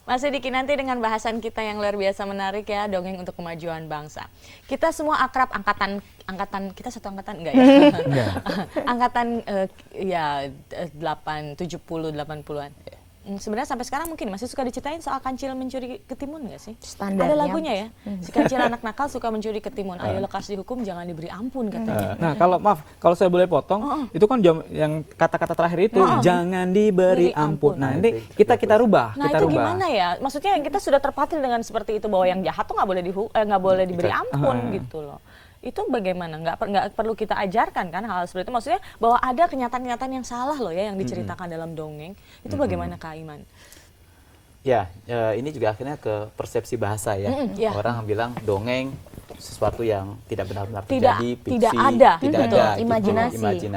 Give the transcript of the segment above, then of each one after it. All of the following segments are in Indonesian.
Masih Diki nanti dengan bahasan kita yang luar biasa menarik ya, dongeng untuk kemajuan bangsa. Kita semua akrab angkatan kita satu angkatan enggak ya? Angkatan ya 70 80-an. Sebenarnya sampai sekarang mungkin masih suka diceritain soal kancil mencuri ketimun nggak sih? Standarnya. Ada lagunya ya, si kancil anak nakal suka mencuri ketimun. Ayo lekas dihukum, jangan diberi ampun katanya. Nah, kalau saya boleh potong, itu kan yang kata-kata terakhir itu jangan diberi ampun. Nah, ini kita rubah. Nah, itu gimana ya? Maksudnya kita sudah terpatri dengan seperti itu bahwa yang jahat tuh nggak boleh diberi ampun gitu loh. Itu bagaimana? Nggak perlu kita ajarkan kan hal seperti itu. Maksudnya bahwa ada kenyataan-kenyataan yang salah loh ya yang diceritakan dalam dongeng. Itu bagaimana Kak Iman? Ya, ini juga akhirnya ke persepsi bahasa ya. Orang bilang dongeng sesuatu yang tidak benar-benar terjadi, fiksi, tidak ada, imajinasi.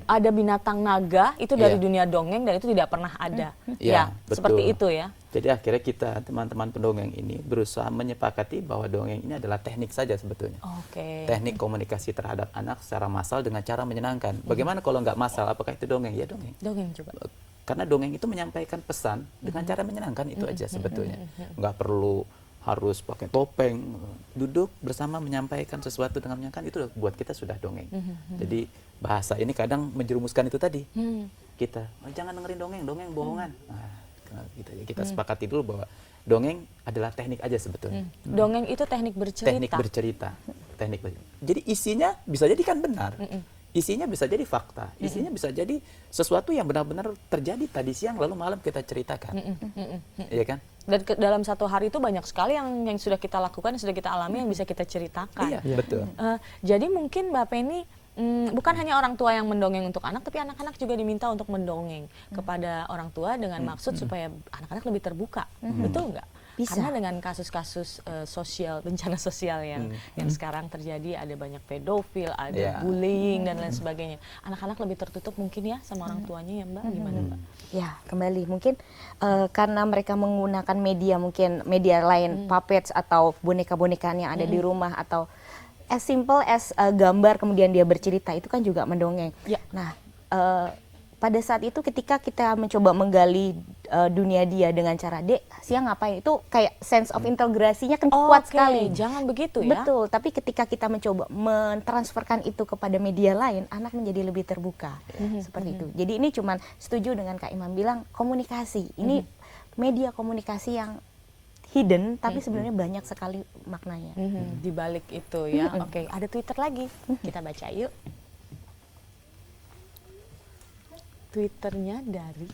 Ada binatang naga itu dari dunia dongeng dan itu tidak pernah ada. Ya, seperti itu ya. Jadi akhirnya kita teman-teman pendongeng ini berusaha menyepakati bahwa dongeng ini adalah teknik saja sebetulnya. Teknik komunikasi terhadap anak secara massal dengan cara menyenangkan. Bagaimana kalau nggak massal? Apakah itu dongeng? Ya dongeng. Dongeng coba. Karena dongeng itu menyampaikan pesan dengan cara menyenangkan itu aja sebetulnya. Nggak perlu harus pakai topeng, duduk bersama menyampaikan sesuatu dengan menyenangkan, itu buat kita sudah dongeng. Jadi bahasa ini kadang menjerumuskan itu tadi. Kita, jangan dengerin dongeng bohongan. Nah, kita sepakati dulu bahwa dongeng adalah teknik aja sebetulnya. Dongeng itu teknik bercerita. Jadi isinya bisa jadi kan benar. Isinya bisa jadi fakta, isinya bisa jadi sesuatu yang benar-benar terjadi tadi siang lalu malam kita ceritakan. Iya kan? Dan dalam satu hari itu banyak sekali yang sudah kita lakukan, yang sudah kita alami, yang bisa kita ceritakan. Iya, betul. Jadi mungkin Mbak Penny, bukan hanya orang tua yang mendongeng untuk anak, tapi anak-anak juga diminta untuk mendongeng kepada orang tua dengan maksud supaya anak-anak lebih terbuka. Betul nggak? Bisa. Karena dengan kasus-kasus sosial, bencana sosial yang sekarang terjadi, ada banyak pedofil, ada bullying dan lain sebagainya. Anak-anak lebih tertutup mungkin ya sama orang tuanya ya Mbak, gimana Mbak? Ya, kembali mungkin karena mereka menggunakan media, mungkin media lain, puppets atau boneka-bonekaan yang ada di rumah, atau as simple as gambar kemudian dia bercerita, itu kan juga mendongeng. Nah, pada saat itu ketika kita mencoba menggali dunia dia dengan cara, Dek, siang ngapain? Itu kayak sense of integrasinya kan kuat sekali. Jangan begitu ya. Betul, tapi ketika kita mencoba mentransferkan itu kepada media lain, anak menjadi lebih terbuka. Seperti itu. Jadi ini cuman setuju dengan Kak Imam bilang, komunikasi. Ini media komunikasi yang hidden, tapi sebenarnya banyak sekali maknanya. Di balik itu ya. Oke, ada Twitter lagi. Kita baca yuk. Twitternya dari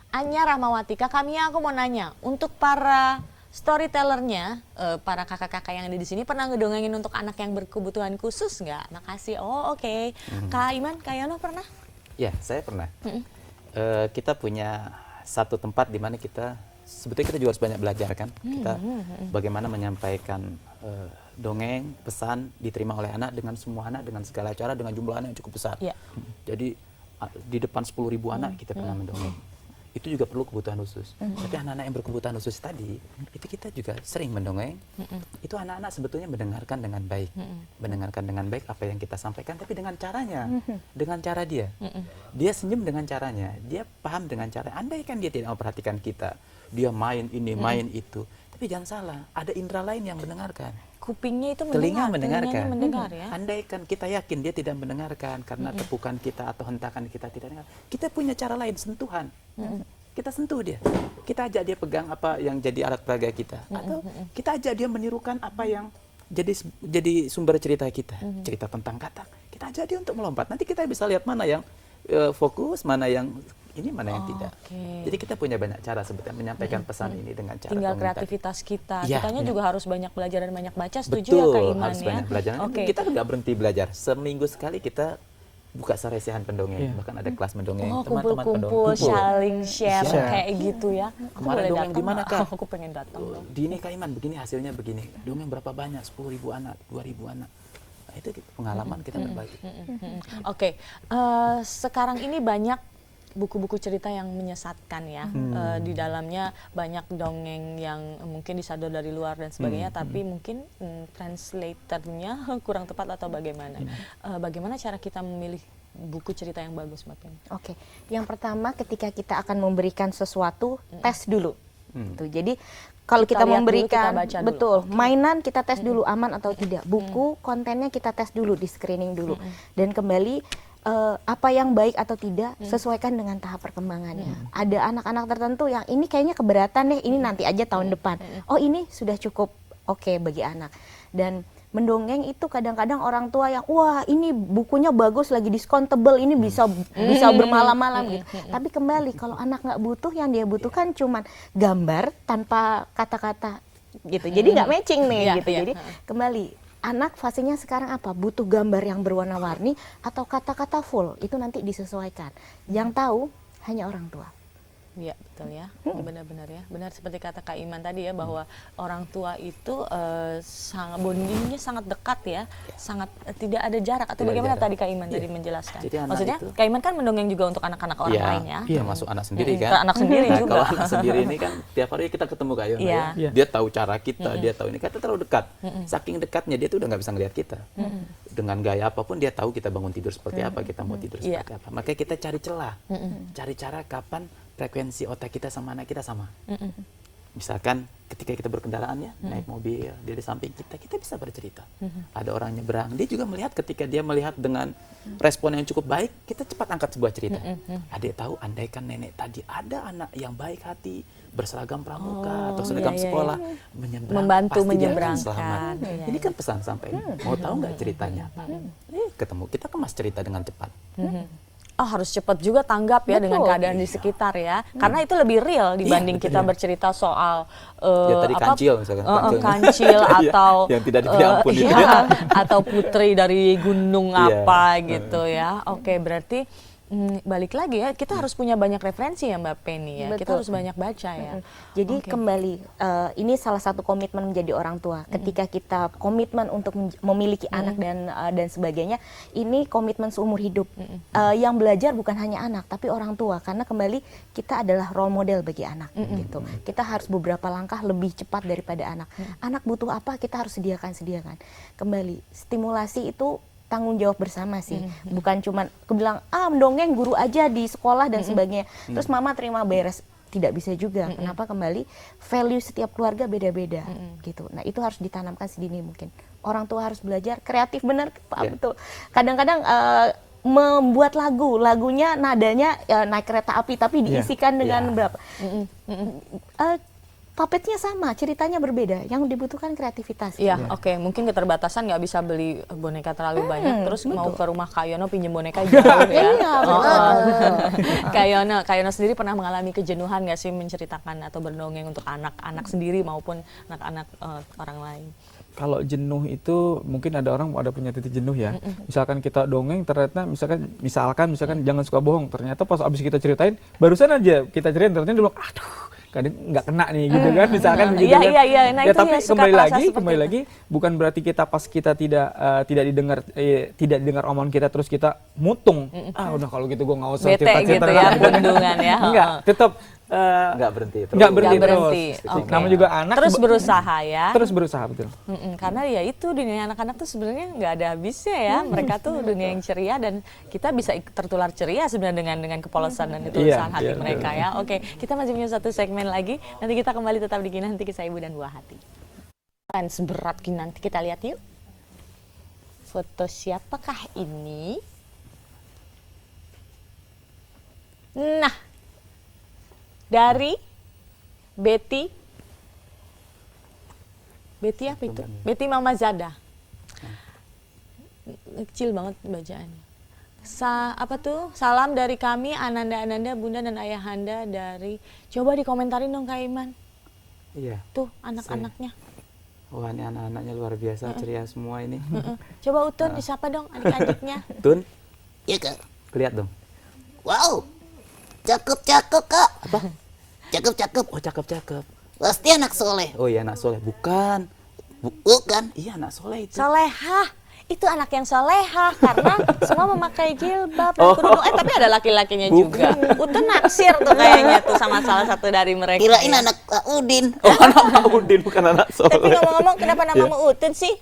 Anya Rahmawati. Kak Mia, aku mau nanya, untuk para storytellernya, para kakak-kakak yang ada di sini pernah ngedongengin untuk anak yang berkebutuhan khusus nggak? Makasih. Oh oke. Kak Iman, Kak Yono pernah? Ya, saya pernah. Kita punya satu tempat di mana kita sebetulnya kita juga harus banyak belajar kan. Kita bagaimana menyampaikan dongeng, pesan diterima oleh anak dengan semua anak dengan segala cara dengan jumlah anak yang cukup besar. Jadi di depan 10.000 anak kita pernah mendongeng. Itu juga perlu kebutuhan khusus. Tapi anak-anak yang berkebutuhan khusus tadi, itu kita juga sering mendongeng. Itu anak-anak sebetulnya mendengarkan dengan baik. Mendengarkan dengan baik apa yang kita sampaikan, tapi dengan caranya. Dengan cara dia. Dia senyum dengan caranya. Dia paham dengan cara. Andai kan dia tidak memperhatikan kita. Dia main ini, main itu. Tapi jangan salah, ada indera lain yang mendengarkan. Kupingnya itu telinga mendengar. mendengarkan. Ya? Andaikan kita yakin dia tidak mendengarkan karena tepukan kita atau hentakan kita tidak dengar, kita punya cara lain, sentuhan. Kita sentuh dia, kita ajak dia pegang apa yang jadi alat peraga kita, atau kita ajak dia menirukan apa yang jadi sumber cerita kita, cerita tentang kata. Kita ajak dia untuk melompat. Nanti kita bisa lihat mana yang fokus, mana yang ini, mana yang tidak. Jadi kita punya banyak cara sebetulnya menyampaikan pesan ini dengan cara tinggal komunikasi. Kreativitas kita. Kitanya juga harus banyak belajar dan banyak baca. Setuju Betul, ya Kak Iman harus ya? banyak belajar. Kita nggak berhenti belajar. Seminggu sekali kita buka saresehan pendongeng. Bahkan ada kelas mendongeng. Teman-teman kumpul-kumpul, saling share kayak gitu ya. Kemarin dongeng di mana Kak? Aku pengen datang. Di ini Kak Iman, begini hasilnya begini. Dongeng berapa banyak? 10.000 anak, 2.000 anak. Nah, itu pengalaman kita berbagi. Oke, sekarang ini banyak buku-buku cerita yang menyesatkan ya. Di dalamnya banyak dongeng yang mungkin disador dari luar dan sebagainya, tapi mungkin translatornya kurang tepat atau bagaimana. Bagaimana cara kita memilih buku cerita yang bagus, Mbak Penny? Oke, yang pertama ketika kita akan memberikan sesuatu, tes dulu. Gitu. Jadi kalau Kita kita lihat dulu, memberikan, kita baca dulu. betul, mainan kita tes dulu aman atau tidak, buku kontennya kita tes dulu, di screening dulu, dan kembali apa yang baik atau tidak sesuaikan dengan tahap perkembangannya. Ada anak-anak tertentu yang ini kayaknya keberatan deh, ini nanti aja tahun depan. Oh ini sudah cukup oke bagi anak. Dan mendongeng itu kadang-kadang orang tua yang wah ini bukunya bagus lagi diskon tebel, ini bisa bermalam-malam gitu. Tapi kembali kalau anak nggak butuh, yang dia butuhkan cuman gambar tanpa kata-kata gitu. Jadi nggak matching nih gitu. Jadi kembali anak fasenya sekarang apa? Butuh gambar yang berwarna-warni atau kata-kata full, itu nanti disesuaikan. Yang tahu hanya orang tua. Iya betul ya, benar-benar ya, benar seperti kata Kak Iman tadi ya, bahwa orang tua itu sangat bondingnya sangat dekat ya, sangat tidak ada jarak, atau Tidak bagaimana jarak. tadi Kak Iman tadi menjelaskan? Jadi anak Maksudnya itu- Kak Iman kan mendongeng juga untuk anak-anak orang lain ya. Iya, masuk anak sendiri kan. Ke anak sendiri Nah, juga. kalau anak sendiri ini kan tiap hari kita ketemu Kak Yona Iya. ya. Dia tahu cara kita, dia tahu ini, kita terlalu dekat. Saking dekatnya dia tuh udah nggak bisa ngelihat kita. Dengan gaya apapun dia tahu kita bangun tidur seperti apa, kita mau tidur Iya. seperti apa. Makanya kita cari celah. Cari cara kapan frekuensi otak kita sama anak kita sama. Misalkan ketika kita berkendaraannya, naik mobil, dia di samping kita bisa bercerita. Ada orang nyebrang, dia juga melihat, ketika dia melihat dengan respon yang cukup baik, kita cepat angkat sebuah cerita. Adik tahu, andaikan nenek tadi ada anak yang baik hati, berseragam pramuka atau seragam iya, iya, sekolah, menyeberang, Membantu pasti dia akan menyeberangkan. selamat. Iya, Ini kan pesan sampai, mau tahu nggak ceritanya? Ketemu, kita kemas cerita dengan cepat. Oh harus cepat juga tanggap ya dengan Betul. keadaan di sekitar ya, karena itu lebih real dibanding kita bercerita soal Ya, tadi kancil misalkan, kancil. kancil atau yang tidak diberi ampun itu iya, ya. atau putri dari gunung Iya. apa gitu ya. Oke, berarti balik lagi ya, kita harus punya banyak referensi ya Mbak Penny ya. Kita Betul. harus banyak baca ya. Jadi Oke. kembali, ini salah satu komitmen menjadi orang tua. Ketika kita komitmen untuk memiliki anak dan sebagainya, ini komitmen seumur hidup. Yang belajar bukan hanya anak, tapi orang tua. Karena kembali kita adalah role model bagi anak. Gitu. Kita harus beberapa langkah lebih cepat daripada anak. Anak butuh apa, kita harus sediakan. Kembali, stimulasi itu tanggung jawab bersama sih, bukan cuman aku bilang mendongeng guru aja di sekolah dan sebagainya, terus mama terima beres, tidak bisa juga. Kenapa? Kembali value setiap keluarga beda-beda gitu. Nah itu harus ditanamkan sedini mungkin. Orang tua harus belajar kreatif, benar Pak, betul. Kadang-kadang membuat lagunya nadanya naik kereta api tapi diisikan dengan berapa? Puppetnya sama, ceritanya berbeda. Yang dibutuhkan kreativitas. Iya, oke. Mungkin keterbatasan nggak bisa beli boneka terlalu banyak. Terus mau ke rumah Kak Yono pinjem boneka jauh ya. Iya, betul. Kak Yono sendiri pernah mengalami kejenuhan nggak sih menceritakan atau berdongeng untuk anak-anak sendiri maupun anak-anak orang lain? Kalau jenuh itu mungkin ada orang ada punya titik jenuh ya. Misalkan kita dongeng ternyata misalkan jangan suka bohong. Ternyata pas abis kita ceritain, barusan aja kita ceritain ternyata dia bilang aduh kadang nggak kena nih gitu kan, misalkan begitu kan. Iya. Nah, ya itu tapi ya, suka terasa seperti kembali itu. lagi bukan berarti kita pas kita tidak didengar omongan kita terus kita mutung. Udah kalau gitu gue nggak usah Bete cerita-cerita gitu ya, lagi. bendungan ya. Enggak, tetap Nggak berhenti. nggak berhenti Nggak berhenti. terus. Oke. Namanya juga anak Terus berusaha ya. terus berusaha betul. Karena ya itu dunia anak-anak tuh sebenarnya nggak ada habisnya ya. Mereka tuh dunia yang ceria dan kita bisa tertular ceria sebenarnya dengan kepolosan dan ketulusan hati iya, mereka ya. Oke, kita masih punya satu segmen lagi. Nanti kita kembali tetap di Kinanti Kisah Ibu dan Buah Hati. Fans berat Kinanti, kita lihat yuk. Foto siapakah ini? Nah, dari Betty apa itu? Betty Mama Zada. Kecil banget bacaannya. Apa tuh? Salam dari kami Ananda, Bunda dan Ayahanda dari. Coba dikomentarin dong Kak Iman. Iya. Tuh anak-anaknya. Wah, ini anak-anaknya luar biasa, ceria semua ini. Coba Utun disapa dong adik-adiknya. Tun, Iya kak. lihat dong. Wow, cakep kak. Apa? Cakep. Oh, cakep-cakep. Pasti anak soleh. Oh iya, anak soleh. Bukan. Bukan. Iya, anak soleh itu. Solehah. Itu anak yang solehah karena semua memakai jilbab dan kerudung. Tapi ada laki-lakinya juga. Utun naksir tuh kayaknya tuh sama salah satu dari mereka. Kirain ya. anak Pak Udin. Oh, anak Udin, bukan anak soleh. Tapi ngomong-ngomong kenapa namamu Utun sih?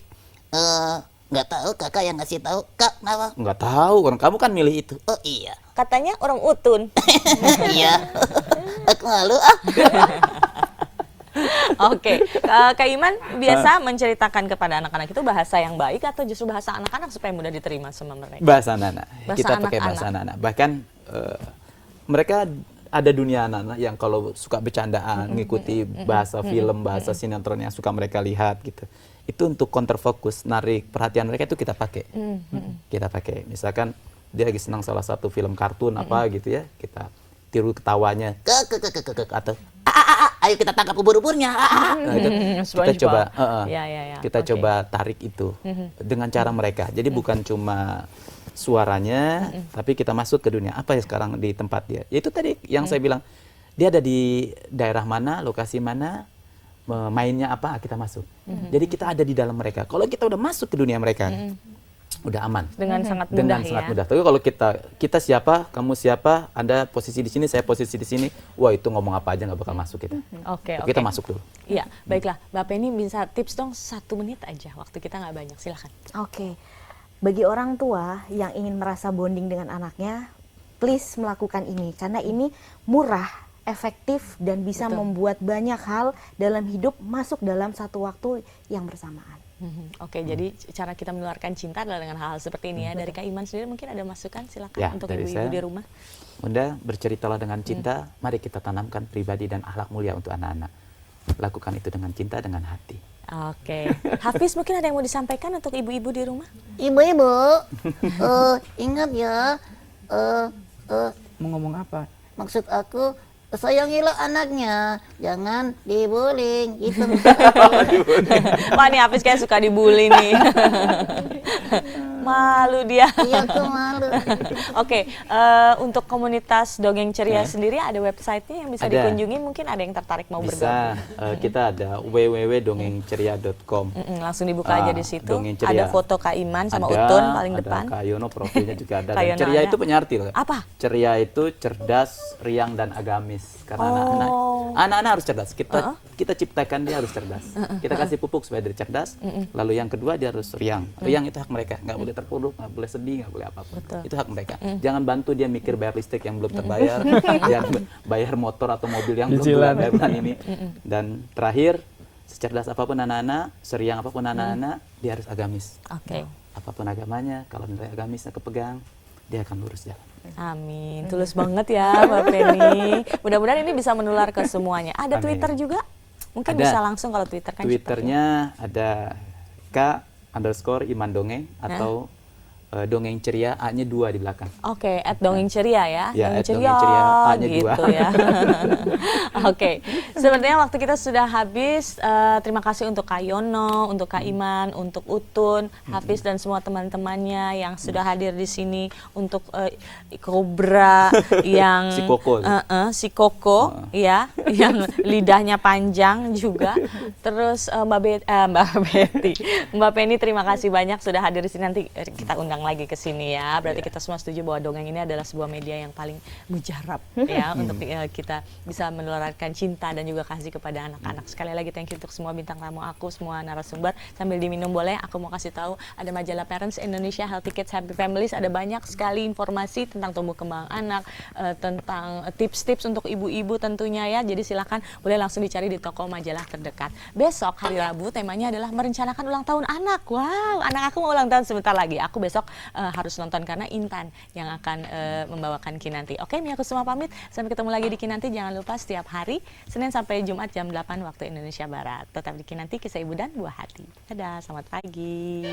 Nggak tahu kakak yang ngasih tahu. Kak, kenapa? Nggak tahu, orang kamu kan milih itu. Oh iya. Katanya orang Utun. Iya. Aku malu ah. Oke, Kak Iman biasa menceritakan kepada anak-anak itu bahasa yang baik atau justru bahasa anak-anak supaya mudah diterima sama mereka? Bahasa anak-anak. Bahasa Kita pakai anak-anak. bahasa anak-anak. Bahkan mereka ada dunia anak-anak yang kalau suka bercandaan, ngikuti bahasa film, bahasa sinetron yang suka mereka lihat gitu. Itu untuk counterfocus, narik perhatian mereka itu kita pakai. Kita pakai. Misalkan dia lagi senang salah satu film kartun apa gitu ya, kita tiru ketawanya. Atau Ayo kita tangkap ubur-uburnya. Nah, itu kita SpongeBob. coba Ya. kita Oke. coba tarik itu dengan cara mereka. Jadi bukan cuma suaranya, tapi kita masuk ke dunia apa ya sekarang di tempat dia. Yaitu tadi yang saya bilang, dia ada di daerah mana, lokasi mana, mainnya apa, kita masuk. Jadi kita ada di dalam mereka. Kalau kita udah masuk ke dunia mereka, udah aman. Dengan sangat mudah Dengan ya. sangat mudah. Tapi kalau kita siapa, kamu siapa, Anda posisi di sini, saya posisi di sini, wah itu ngomong apa aja nggak bakal masuk kita. Oke. Kita masuk dulu. Iya, baiklah. Mbak Penny bisa tips dong 1 menit aja. Waktu kita nggak banyak, silahkan. Oke. Bagi orang tua yang ingin merasa bonding dengan anaknya, please melakukan ini karena ini murah, efektif dan bisa membuat banyak hal dalam hidup masuk dalam satu waktu yang bersamaan. Oke, jadi cara kita menularkan cinta adalah dengan hal-hal seperti ini ya. Dari Kak Iman sendiri mungkin ada masukan, silakan Ya, untuk dari ibu-ibu saya. di rumah. Bunda, berceritalah dengan cinta, mari kita tanamkan pribadi dan akhlak mulia untuk anak-anak. Lakukan itu dengan cinta, dengan hati. Oke, Hafiz mungkin ada yang mau disampaikan untuk ibu-ibu di rumah? Ibu-ibu, ingat ya, Mau ngomong apa? maksud aku sayangilah anaknya, jangan dibullying gitu. Wah, nih Hafiz kayak suka dibully nih. Malu dia. Iya aku malu. Oke, untuk komunitas Dongeng Ceria sendiri ada websitenya yang bisa Ada. dikunjungi, mungkin ada yang tertarik mau bergabung. Bisa, kita ada www.dongengceria.com. Langsung dibuka aja di situ. Dongeng Ceria. Ada foto Kak Iman sama Ada, Utun paling ada depan. Kak Yono, profilnya juga ada. Kak Dan Yono ceria ada. itu punya arti loh. Apa? Ceria itu cerdas, riang dan agamis. Karena Oh. anak-anak harus cerdas. Kita ciptakan dia harus cerdas. Kita kasih pupuk supaya dia cerdas. Lalu yang kedua dia harus riang. Riang itu hak mereka. Nggak boleh terpuruk, nggak boleh sedih, nggak boleh apapun. Betul. Itu hak mereka. Jangan bantu dia mikir bayar listrik yang belum terbayar, jangan bayar motor atau mobil yang belum Cicilan. bayar bulan ini. Dan terakhir, secerdas apapun anak-anak, seriang apapun anak-anak, dia harus agamis. Oke. Apapun agamanya, kalau nilai agamisnya kepegang, dia akan lurus jalan. Amin. Tulus banget ya Mbak Penny. Mudah-mudahan ini bisa menular ke semuanya. Ada Amin. Twitter juga? Mungkin Ada. bisa langsung kalau Twitter kan cepat ya. Twitternya ada K_Iman Dongeng atau Dongeng Ceria, A-nya 2 di belakang. Oke, @dongeng ceria ya. Ya, Dongeng @dongeng ceria, A-nya gitu 2. ya. Oke, sebenarnya waktu kita sudah habis. Terima kasih untuk Kak Yono, untuk Kak Iman, untuk Utun, Hafiz dan semua teman-temannya yang sudah hadir di sini, untuk Kobra yang Si Koko. si Koko ya, yang lidahnya panjang juga. Terus Mbak Betty, Mbak Penny, terima kasih banyak sudah hadir di sini. Nanti kita undang lagi ke sini ya. Berarti kita semua setuju bahwa dongeng ini adalah sebuah media yang paling mujarab ya untuk kita bisa menularkan cinta dan juga kasih kepada anak-anak. Sekali lagi thank you untuk semua bintang tamu aku, semua narasumber. Sambil diminum boleh, aku mau kasih tahu ada majalah Parents Indonesia, Healthy Kids Happy Families, ada banyak sekali informasi tentang tumbuh kembang anak, tentang tips-tips untuk ibu-ibu tentunya ya. Jadi silakan boleh langsung dicari di toko majalah terdekat. Besok hari Rabu temanya adalah merencanakan ulang tahun anak. Wow, anak aku mau ulang tahun sebentar lagi. Aku besok harus nonton karena Intan yang akan membawakan Kinanti. Oke, Mia Kusuma pamit. Sampai ketemu lagi di Kinanti. Jangan lupa setiap hari Senin sampai Jumat jam 8 waktu Indonesia Barat. Tetap di Kinanti, Kisah Ibu dan Buah Hati. Dadah, selamat pagi.